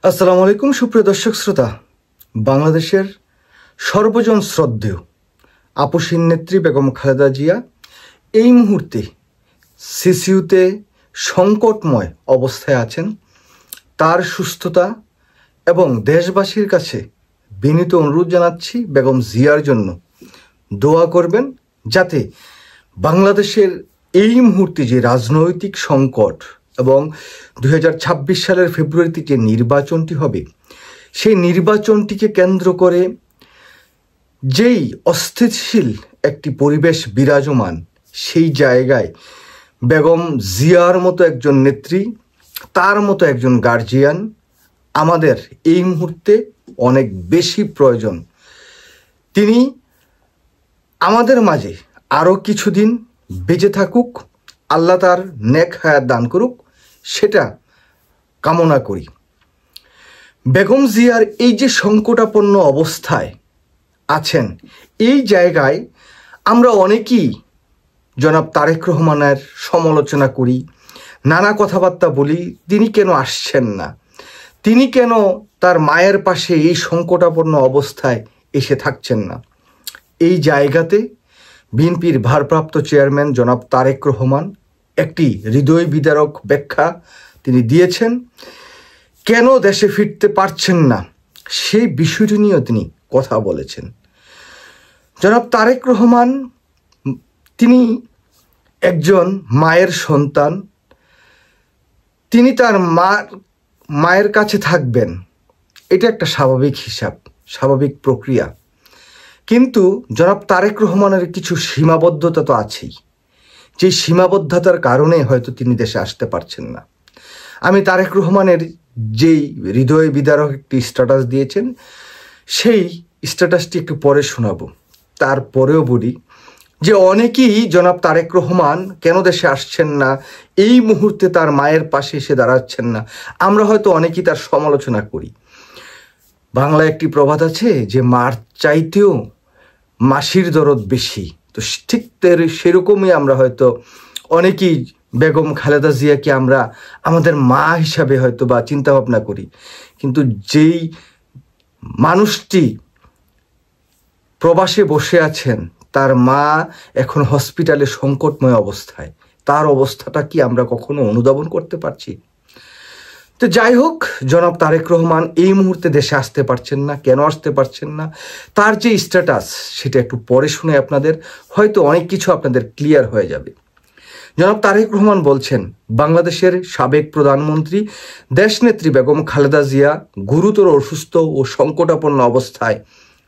আসসালামু আলাইকুম সুপ্রিয় দর্শক শ্রোতা। বাংলাদেশের সর্বজন শ্রদ্ধেয় আপসীন নেত্রী বেগম খালেদা জিয়া এই মুহূর্তে সিসিউতে সংকটময় অবস্থায় আছেন। তার সুস্থতা এবং দেশবাসীর কাছে বিনীত অনুরোধ জানাচ্ছি বেগম জিয়ার জন্য দোয়া করবেন, যাতে বাংলাদেশের এই মুহূর্তে যে রাজনৈতিক সংকট এবং 2026 সালের ফেব্রুয়ারিতে যে নির্বাচনটি হবে, সেই নির্বাচনটিকে কেন্দ্র করে যেই অস্থিতিশীল একটি পরিবেশ বিরাজমান, সেই জায়গায় বেগম জিয়ার মতো একজন নেত্রী, তার মতো একজন গার্জিয়ান আমাদের এই মুহূর্তে অনেক বেশি প্রয়োজন। তিনি আমাদের মাঝে আরও কিছুদিন বেঁচে থাকুক, আল্লাহ তার নেক হায়াত দান করুক, সেটা কামনা করি। বেগম জিয়ার এই যে সংকটাপন্ন অবস্থায় আছেন, এই জায়গায় আমরা অনেকেই জনাব তারেক রহমানের সমালোচনা করি, নানা কথাবার্তা বলি। তিনি কেন আসছেন না, তিনি কেন তার মায়ের পাশে এই সংকটাপন্ন অবস্থায় এসে থাকছেন না? এই জায়গাতে বিএনপির ভারপ্রাপ্ত চেয়ারম্যান জনাব তারেক রহমান একটি হৃদয় বিদারক ব্যাখ্যা তিনি দিয়েছেন। কেন দেশে ফিরতে পারছেন না, সেই বিষয়টি নিয়েও তিনি কথা বলেছেন। জনাব তারেক রহমান তিনি একজন মায়ের সন্তান, তিনি তার মায়ের কাছে থাকবেন, এটা একটা স্বাভাবিক হিসাব, স্বাভাবিক প্রক্রিয়া। কিন্তু জনাব তারেক রহমানের কিছু সীমাবদ্ধতা তো আছেই, যে সীমাবদ্ধতার কারণে হয়তো তিনি দেশে আসতে পারছেন না। আমি তারেক রহমানের যেই হৃদয় বিদারক একটি স্ট্যাটাস দিয়েছেন, সেই স্ট্যাটাসটি একটু পরে শোনাবো। তারপরেও বলি যে অনেকেই জনাব তারেক রহমান কেন দেশে আসছেন না, এই মুহূর্তে তার মায়ের পাশে এসে দাঁড়াচ্ছেন না, আমরা হয়তো অনেকেই তার সমালোচনা করি। বাংলায় একটি প্রবাদ আছে যে মার চাইতেও মাসির দরদ বেশি। তো ঠিক সেরকমই আমরা হয়তো অনেকেই বেগম খালেদা জিয়াকে আমরা আমাদের মা হিসাবে হয়তো বা চিন্তা ভাবনা করি। কিন্তু যেই মানুষটি প্রবাসে বসে আছেন, তার মা এখন হসপিটালে সংকটময় অবস্থায়, তার অবস্থাটা কি আমরা কখনো অনুধাবন করতে পারছি? তো যাই হোক, জনাব তারেক রহমান এই মুহূর্তে দেশে আসতে পারছেন না। কেন আসতে পারছেন না, তার যে স্ট্যাটাস, সেটা একটু পরে শুনে আপনাদের হয়তো অনেক কিছু আপনাদের ক্লিয়ার হয়ে যাবে। জনাব তারেক রহমান বলছেন, বাংলাদেশের সাবেক প্রধানমন্ত্রী দেশনেত্রী বেগম খালেদা জিয়া গুরুতর অসুস্থ ও সংকটাপন্ন অবস্থায়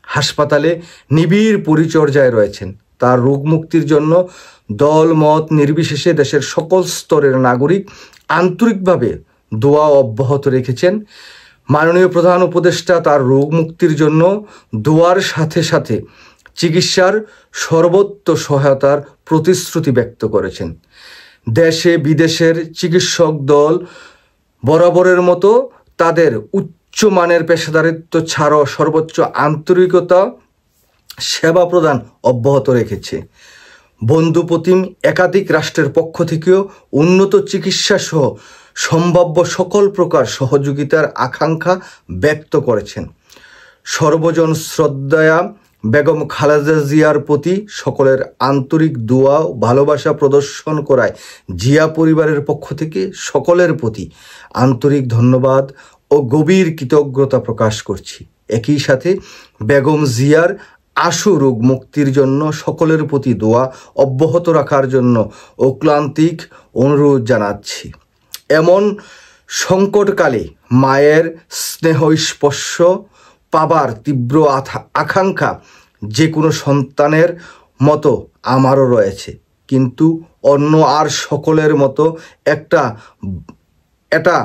হাসপাতালে নিবিড় পরিচর্যায় রয়েছেন। তার রোগ মুক্তির জন্য দল মত নির্বিশেষে দেশের সকল স্তরের নাগরিক আন্তরিকভাবে দোয়া অব্যাহত রেখেছেন। মাননীয় প্রধান উপদেষ্টা তার রোগ মুক্তির জন্য দোয়ার সাথে সাথে চিকিৎসার সর্বোচ্চ সহায়তার প্রতিশ্রুতি ব্যক্ত করেছেন। দেশে বিদেশের চিকিৎসক দল বরাবরের মতো তাদের উচ্চমানের পেশাদারিত্ব ছাড়াও সর্বোচ্চ আন্তরিকতা সেবা প্রদান অব্যাহত রেখেছে। বন্ধুপ্রতিম একাধিক রাষ্ট্রের পক্ষ থেকেও উন্নত চিকিৎসা সহ সম্ভাব্য সকল প্রকার সহযোগিতার আকাঙ্ক্ষা ব্যক্ত করেছেন। সর্বজন শ্রদ্ধায়া বেগম খালেদা জিয়ার প্রতি সকলের আন্তরিক দোয়া ও ভালোবাসা প্রদর্শন করায় জিয়া পরিবারের পক্ষ থেকে সকলের প্রতি আন্তরিক ধন্যবাদ ও গভীর কৃতজ্ঞতা প্রকাশ করছি। একই সাথে বেগম জিয়ার আশু রোগ মুক্তির জন্য সকলের প্রতি দোয়া অব্যাহত রাখার জন্য অক্লান্তিক অনুরোধ জানাচ্ছি। এমন সংকটকালে মায়ের স্নেহ স্পর্শ পাবার তীব্র আকাঙ্ক্ষা যে কোনো সন্তানের মতো আমারও রয়েছে, কিন্তু অন্য আর সকলের মতো এটা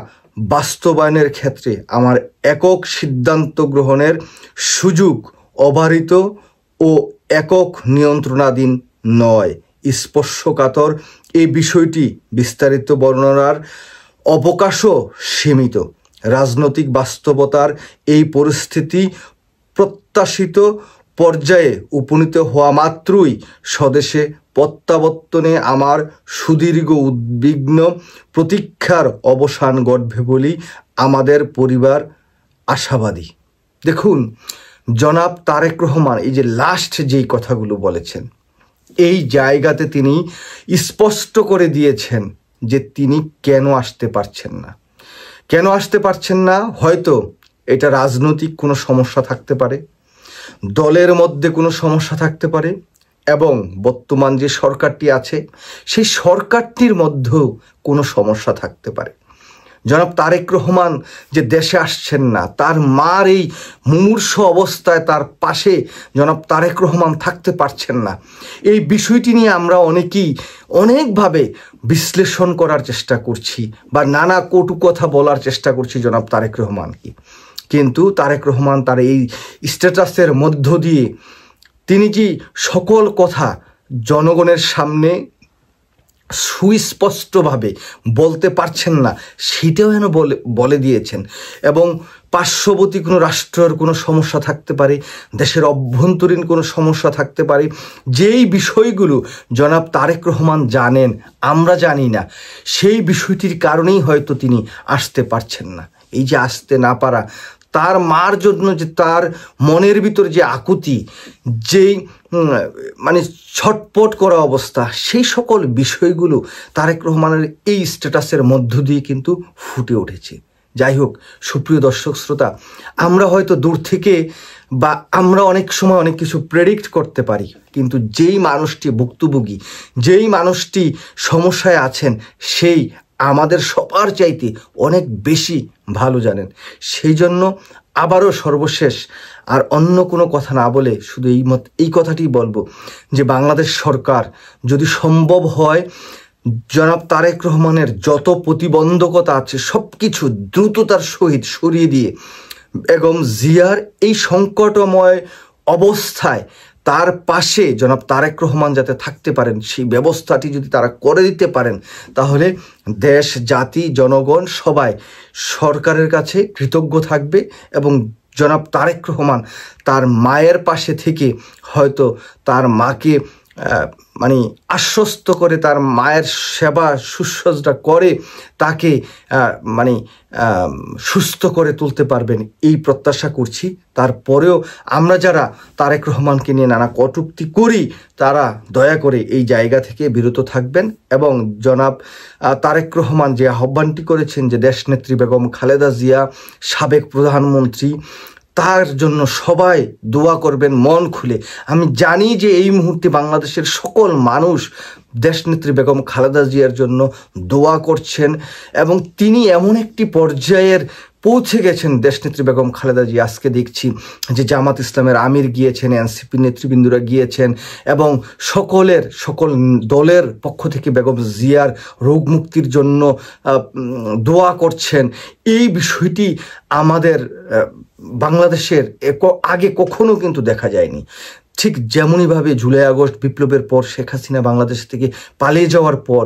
বাস্তবায়নের ক্ষেত্রে আমার একক সিদ্ধান্ত গ্রহণের সুযোগ অবারিত ও একক নিয়ন্ত্রণাধীন নয়। স্পর্শকাতর এই বিষয়টি বিস্তারিত বর্ণনার অবকাশও সীমিত। রাজনৈতিক বাস্তবতার এই পরিস্থিতি প্রত্যাশিত পর্যায়ে উপনীত হওয়া মাত্রই স্বদেশে প্রত্যাবর্তনে আমার সুদীর্ঘ উদ্বিগ্ন প্রতীক্ষার অবসান ঘটবে বলেই আমাদের পরিবার আশাবাদী। দেখুন, জনাব তারেক রহমান এই যে লাস্ট যেই কথাগুলো বলেছেন, এই জায়গাতে তিনি স্পষ্ট করে দিয়েছেন যে তিনি কেন আসতে পারছেন না। কেন আসতে পারছেন না? হয়তো এটা রাজনৈতিক কোনো সমস্যা থাকতে পারে, দলের মধ্যে কোনো সমস্যা থাকতে পারে, এবং বর্তমান যে সরকারটি আছে সেই সরকারটির মধ্যেও কোনো সমস্যা থাকতে পারে। জনাব তারেক রহমান যে দেশে আসছেন না, তার মার এই মুমূর্ষ অবস্থায় তার পাশে জনাব তারেক রহমান থাকতে পারছেন না, এই বিষয়টি নিয়ে আমরা অনেকেই অনেকভাবে বিশ্লেষণ করার চেষ্টা করছি বা নানা কটু কথা বলার চেষ্টা করছি জনাব তারেক রহমানকে। কিন্তু তারেক রহমান তার এই স্ট্যাটাসের মধ্য দিয়ে তিনি যে সকল কথা জনগণের সামনে সুস্পষ্টভাবে বলতে পারছেন না, সেটাও যেন বলে দিয়েছেন। এবং পার্শ্ববর্তী কোনো রাষ্ট্রের কোনো সমস্যা থাকতে পারে, দেশের অভ্যন্তরীণ কোনো সমস্যা থাকতে পারে, যেই বিষয়গুলো জনাব তারেক রহমান জানেন, আমরা জানি না, সেই বিষয়টির কারণেই হয়তো তিনি আসতে পারছেন না। এই যে আসতে না পারা, তার মার জন্য যে তার মনের ভিতর যে আকুতি, যেই মানে ছটপট করা অবস্থা, সেই সকল বিষয়গুলো তারেক রহমানের এই স্ট্যাটাসের মধ্য দিয়ে কিন্তু ফুটে উঠেছে। যাই হোক, সুপ্রিয় দর্শক শ্রোতা, আমরা হয়তো দূর থেকে বা আমরা অনেক সময় অনেক কিছু প্রেডিক্ট করতে পারি, কিন্তু যেই মানুষটি ভুক্তভোগী, যেই মানুষটি সমস্যায় আছেন, সেই আমাদের সবার চাইতে অনেক বেশি ভালো জানেন। সেই জন্য আবারও সর্বশেষ আর অন্য কোনো কথা না বলে শুধু এই কথাটি বলবো যে বাংলাদেশ সরকার যদি সম্ভব হয় জনাব তারেক রহমানের যত প্রতিবন্ধকতা আছে সব কিছু দ্রুততার সহিত সরিয়ে দিয়ে বেগম জিয়ার এই সংকটময় অবস্থায় তার পাশে জনাব তারেক রহমান যাতে থাকতে পারেন, সেই ব্যবস্থাটি যদি তারা করে দিতে পারেন, তাহলে দেশ, জাতি, জনগণ সবাই সরকারের কাছে কৃতজ্ঞ থাকবে এবং জনাব তারেক রহমান তার মায়ের পাশে থেকে হয়তো তার মাকে মানে আশ্বস্ত করে, তার মায়ের সেবা শুশ্রূষা করে তাকে মানে সুস্থ করে তুলতে পারবেন, এই প্রত্যাশা করছি। তারপরেও আমরা যারা তারেক রহমানকে নিয়ে নানা কটূক্তি করি, তারা দয়া করে এই জায়গা থেকে বিরত থাকবেন এবং জনাব তারেক রহমান যে আহ্বানটি করেছেন যে দেশনেত্রী বেগম খালেদা জিয়া, সাবেক প্রধানমন্ত্রী, তার জন্য সবাই দোয়া করবেন মন খুলে। আমি জানি যে এই মুহূর্তে বাংলাদেশের সকল মানুষ দেশনেত্রী বেগম খালেদা জিয়ার জন্য দোয়া করছেন এবং তিনি এমন একটি পর্যায়ের পৌঁছে গেছেন দেশনেত্রী বেগম খালেদা জিয়া। আজকে দেখছি যে জামাত ইসলামের আমির গিয়েছেন, এনসিপি নেতৃবৃন্দরা গিয়েছেন এবং সকল দলের পক্ষ থেকে বেগম জিয়ার রোগ মুক্তির জন্য দোয়া করছেন। এই বিষয়টি আমাদের বাংলাদেশের আগে কখনো কিন্তু দেখা যায়নি। ঠিক যেমনইভাবে জুলাই আগস্ট বিপ্লবের পর শেখ হাসিনা বাংলাদেশ থেকে পালিয়ে যাওয়ার পর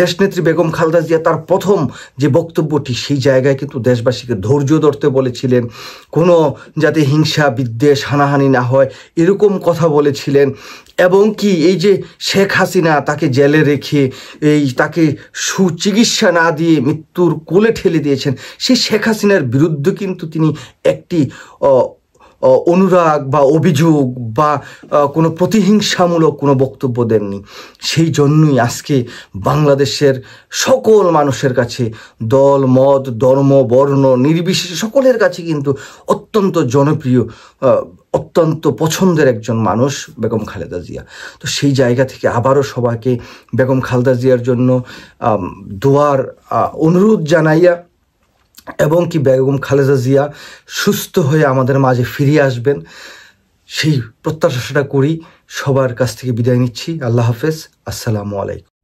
দেশনেত্রী বেগম খালেদা জিয়া তার প্রথম যে বক্তব্যটি, সেই জায়গায় কিন্তু দেশবাসীকে ধৈর্য ধরতে বলেছিলেন, কোনো যাতে হিংসা বিদ্বেষ হানাহানি না হয় এরকম কথা বলেছিলেন। এবং কি এই যে শেখ হাসিনা তাকে জেলে রেখে তাকে সুচিকিৎসা না দিয়ে মৃত্যুর কোলে ঠেলে দিয়েছেন, সেই শেখ হাসিনার বিরুদ্ধে কিন্তু তিনি একটি অনুরাগ বা অভিযোগ বা কোনো প্রতিহিংসামূলক কোনো বক্তব্য দেননি। সেই জন্যই আজকে বাংলাদেশের সকল মানুষের কাছে, দল মত ধর্ম বর্ণ নির্বিশেষে সকলের কাছে কিন্তু অত্যন্ত জনপ্রিয়, অত্যন্ত পছন্দের একজন মানুষ বেগম খালেদা জিয়া। তো সেই জায়গা থেকে আবারও সবাইকে বেগম খালেদা জিয়ার জন্য দোয়ার অনুরোধ জানাইয়া এবং কি বেগম খালেদা জিয়া সুস্থ হয়ে আমাদের মাঝে ফিরিয়ে আসবেন, সেই প্রত্যাশাটা করি। সবার কাছ থেকে বিদায় নিচ্ছি। আল্লাহ হাফেজ। আসসালামু আলাইকুম।